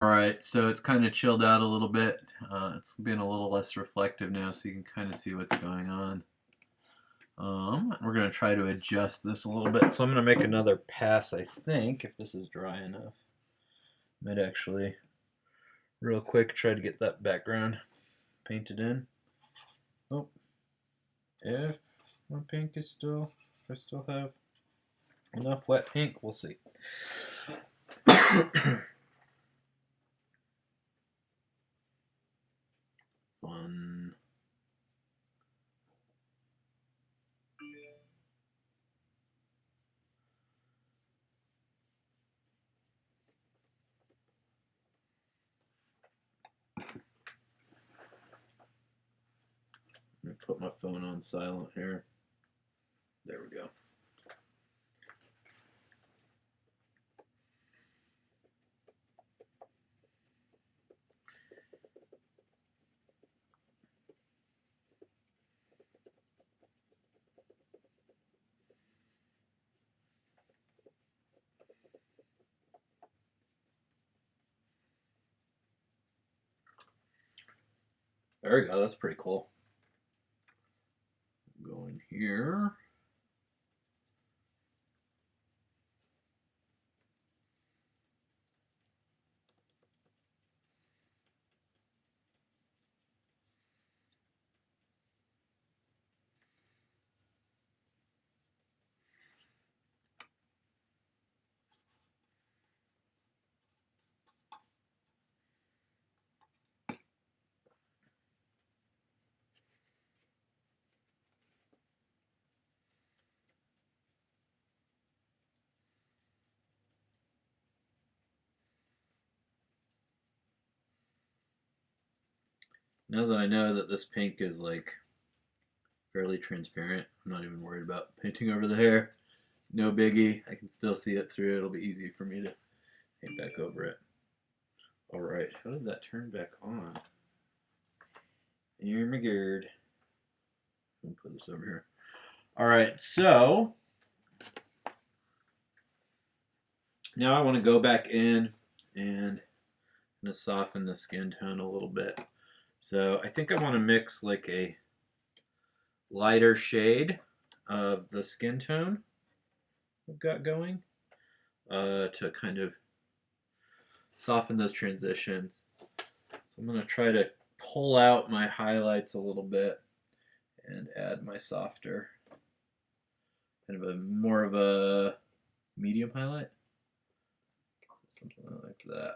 Alright, so it's kind of chilled out a little bit. It's been a little less reflective now, so you can kind of see what's going on. We're going to try to adjust this a little bit. So I'm going to make another pass, I think, if this is dry enough. Might actually, real quick, try to get that background painted in. Oh, if my pink is still, if I still have enough wet pink, we'll see. Fun. Let me put my phone on silent here. There we go. There we go, that's pretty cool. Go in here. Now that I know that this pink is like fairly transparent, I'm not even worried about painting over the hair. No biggie. I can still see it through. It'll be easy for me to paint back over it. All right, how did that turn back on? Oh my god. I'll put this over here. All right, so now I want to go back in and I'm going to soften the skin tone a little bit. So I think I want to mix like a lighter shade of the skin tone I've got going to kind of soften those transitions. So I'm going to try to pull out my highlights a little bit and add my softer, kind of a more of a medium highlight. Something like that.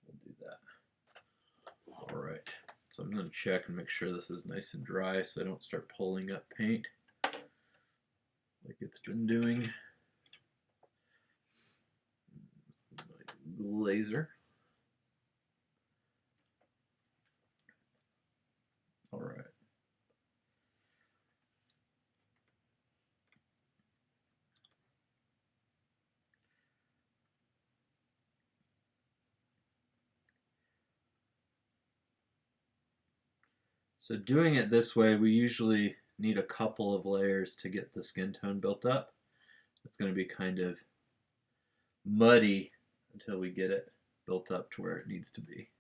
We'll do that. All right. So I'm going to check and make sure this is nice and dry so I don't start pulling up paint like it's been doing. Laser. All right. So doing it this way, we usually need a couple of layers to get the skin tone built up. It's going to be kind of muddy until we get it built up to where it needs to be.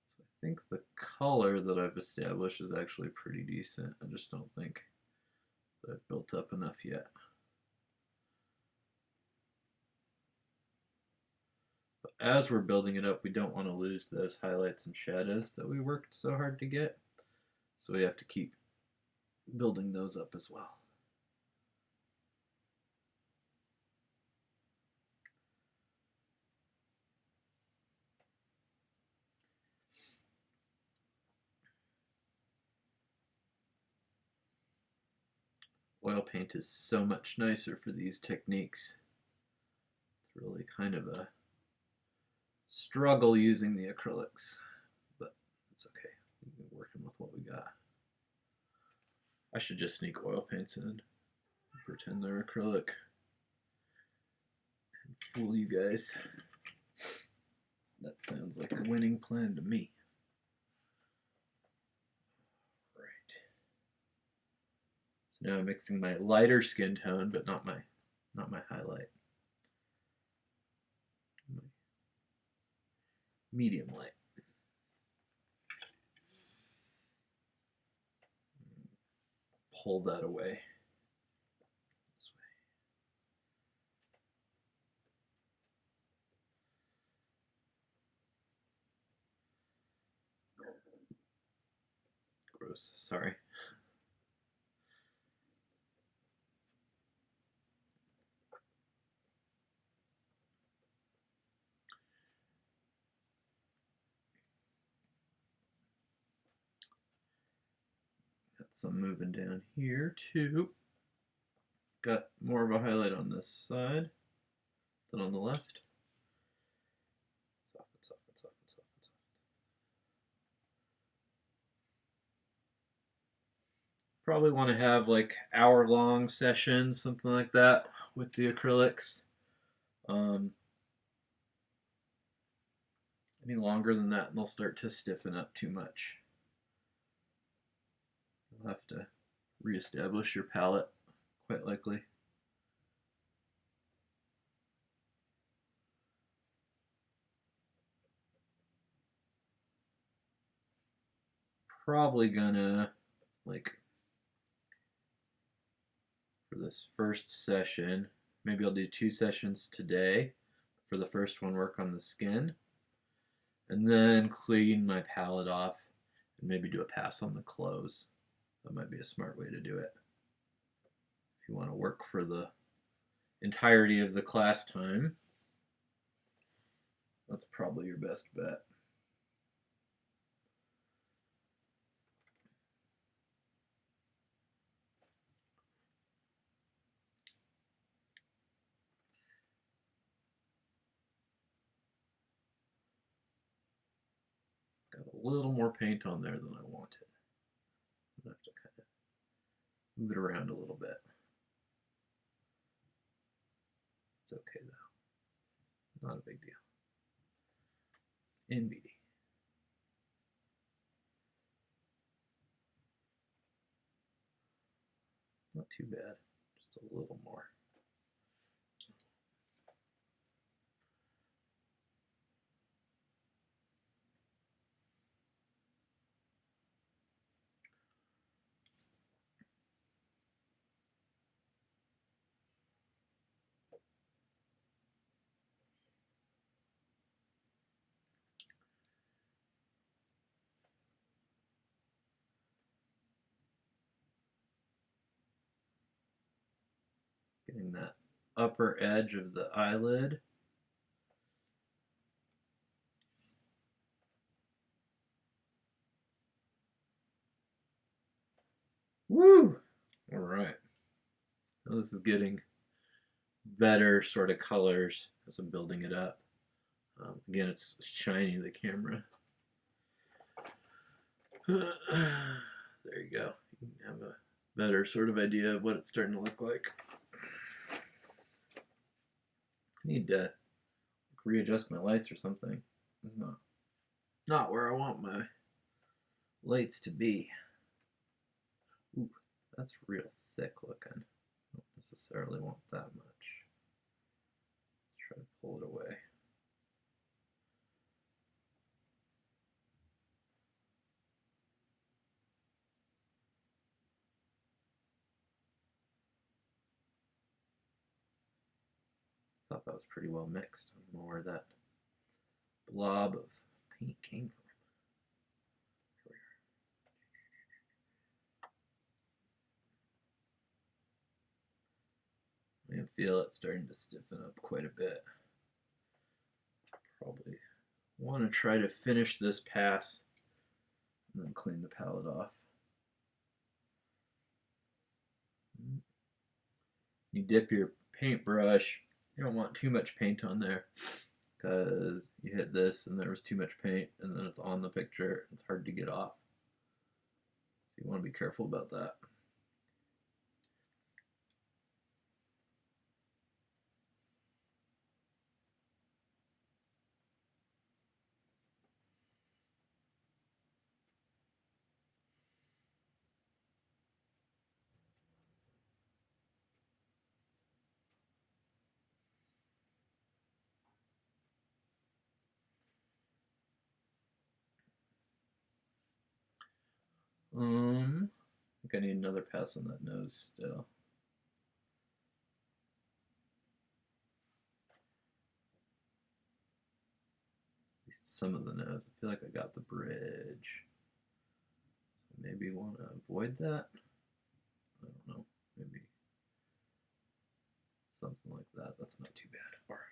So I think the color that I've established is actually pretty decent. I just don't think that I've built up enough yet. But as we're building it up, we don't want to lose those highlights and shadows that we worked so hard to get. So we have to keep building those up as well. Oil paint is so much nicer for these techniques. It's really kind of a struggle using the acrylics, but it's okay. We're working with what we got. I should just sneak oil paints in and pretend they're acrylic and fool you guys. That sounds like a winning plan to me. So now I'm mixing my lighter skin tone, but not my highlight. medium light. Pull that away. This way. Gross, sorry. Got some moving down here too. Got more of a highlight on this side than on the left. Soften, soften, soften, soften, soften. Probably want to have like hour-long sessions, something like that, with the acrylics. Any longer than that, and they'll start to stiffen up too much. You'll have to reestablish your palette, quite likely. Probably gonna, like, for this first session, maybe I'll do 2 sessions today. For the first one, work on the skin, and then clean my palette off and maybe do a pass on the clothes. That might be a smart way to do it. If you want to work for the entirety of the class time, that's probably your best bet. Got a little more paint on there than I wanted. I'm gonna have to kind of move it around a little bit. It's okay though. Not a big deal. NBD. Not too bad. Just a little more. Getting that upper edge of the eyelid. Woo! All right. Now this is getting better sort of colors as I'm building it up. Again, it's shiny, the camera. There you go. You can have a better sort of idea of what it's starting to look like. I need to readjust my lights or something. It's not where I want my lights to be. Ooh, that's real thick looking. I don't necessarily want that much. Let's try to pull it away. Thought that was pretty well mixed. I don't know where that blob of paint came from. I can feel it starting to stiffen up quite a bit. Probably want to try to finish this pass and then clean the palette off. You dip your paintbrush. You don't want too much paint on there because you hit this and there was too much paint and then it's on the picture. It's hard to get off. So you want to be careful about that. I think I need another pass on that nose still. At least some of the nose. I feel like I got the bridge. So maybe want to avoid that. I don't know. Maybe something like that. That's not too bad. All right.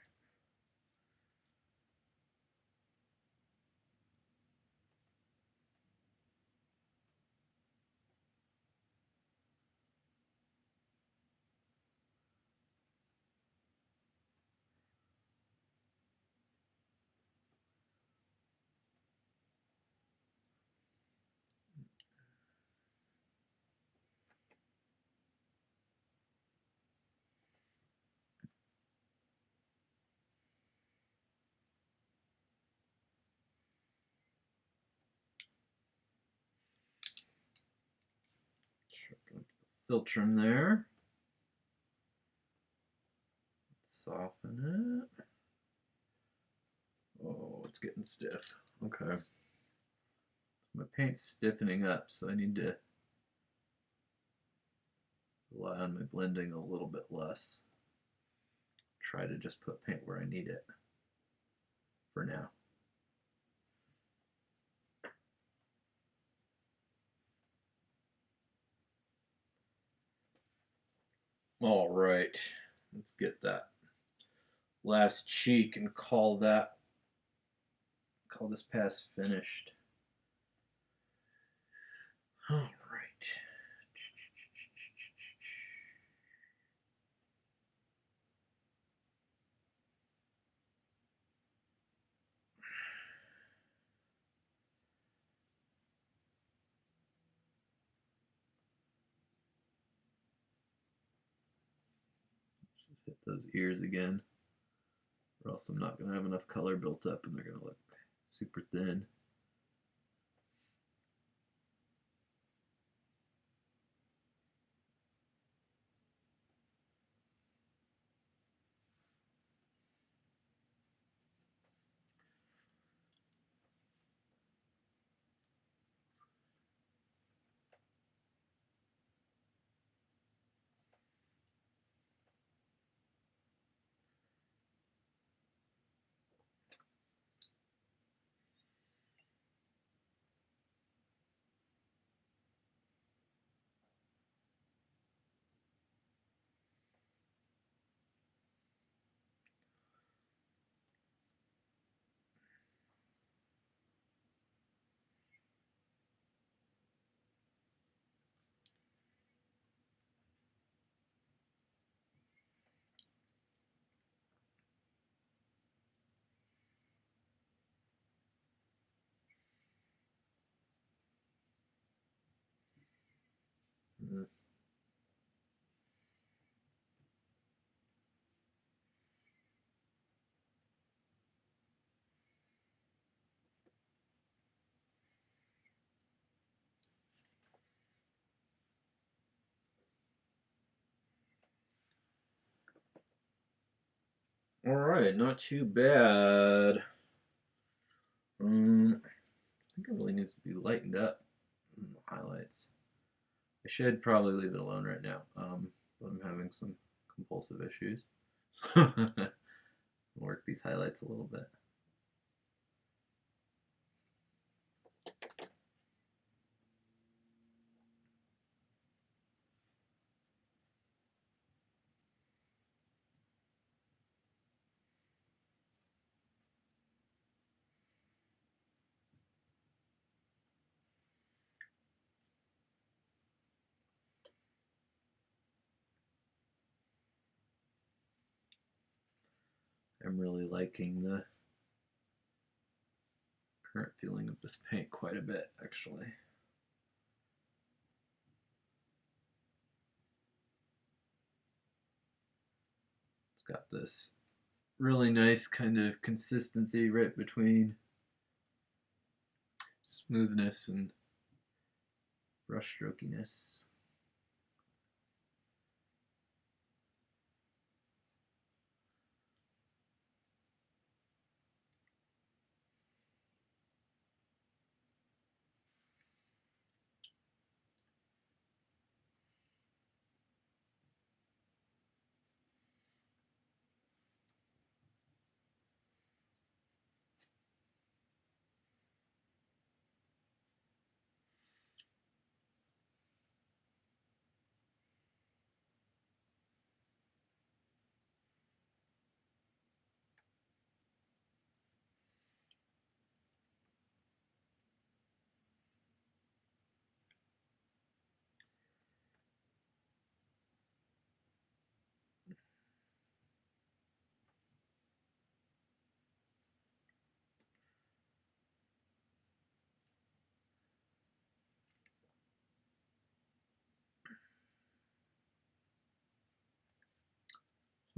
Sharpen up the filtrum there. Soften it. Oh, it's getting stiff. Okay. My paint's stiffening up, so I need to rely on my blending a little bit less. Try to just put paint where I need it for now. All right, let's get that last cheek and call this pass finished. All right. Hit those ears again, or else I'm not going to have enough color built up and they're going to look super thin. All right, not too bad. I think it really needs to be lightened up in the highlights. I should probably leave it alone right now, but I'm having some compulsive issues. So work these highlights a little bit. I'm really liking the current feeling of this paint quite a bit, actually. It's got this really nice kind of consistency right between smoothness and brush strokiness.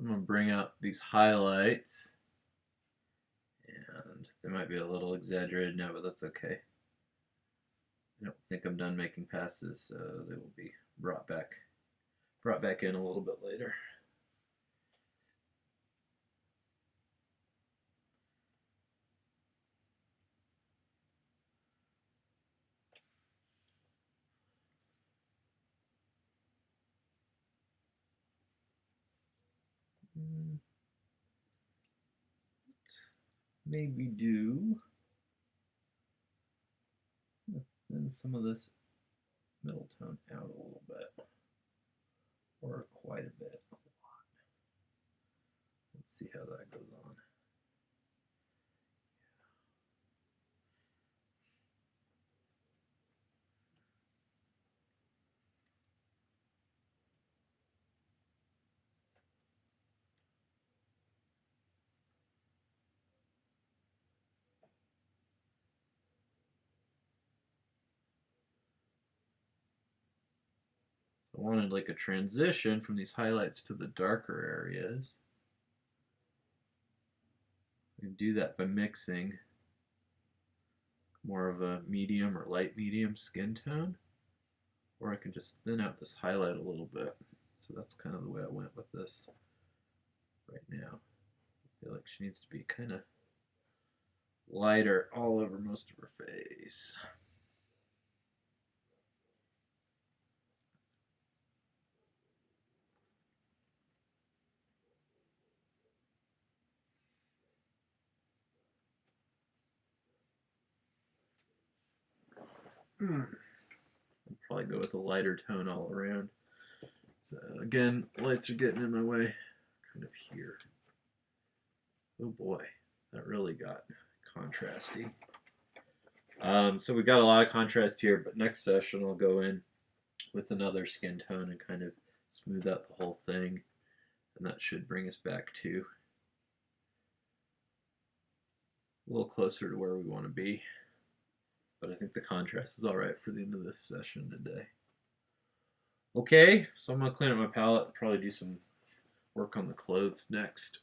I'm going to bring out these highlights. And they might be a little exaggerated now, but that's okay. I don't think I'm done making passes, so they will be brought back in a little bit later. Maybe do thin some of this middle tone out a little bit, or quite a bit. Let's see how that goes on. I wanted like a transition from these highlights to the darker areas. We can do that by mixing more of a medium or light medium skin tone, or I can just thin out this highlight a little bit. So that's kind of the way I went with this right now. I feel like she needs to be kind of lighter all over most of her face. I'll probably go with a lighter tone all around. So again, lights are getting in my way, kind of here. Oh boy, that really got contrasty. So we got a lot of contrast here, but next session I'll go in with another skin tone and kind of smooth out the whole thing, and that should bring us back to a little closer to where we want to be. But I think the contrast is all right for the end of this session today. Okay, so I'm going to clean up my palette and probably do some work on the clothes next.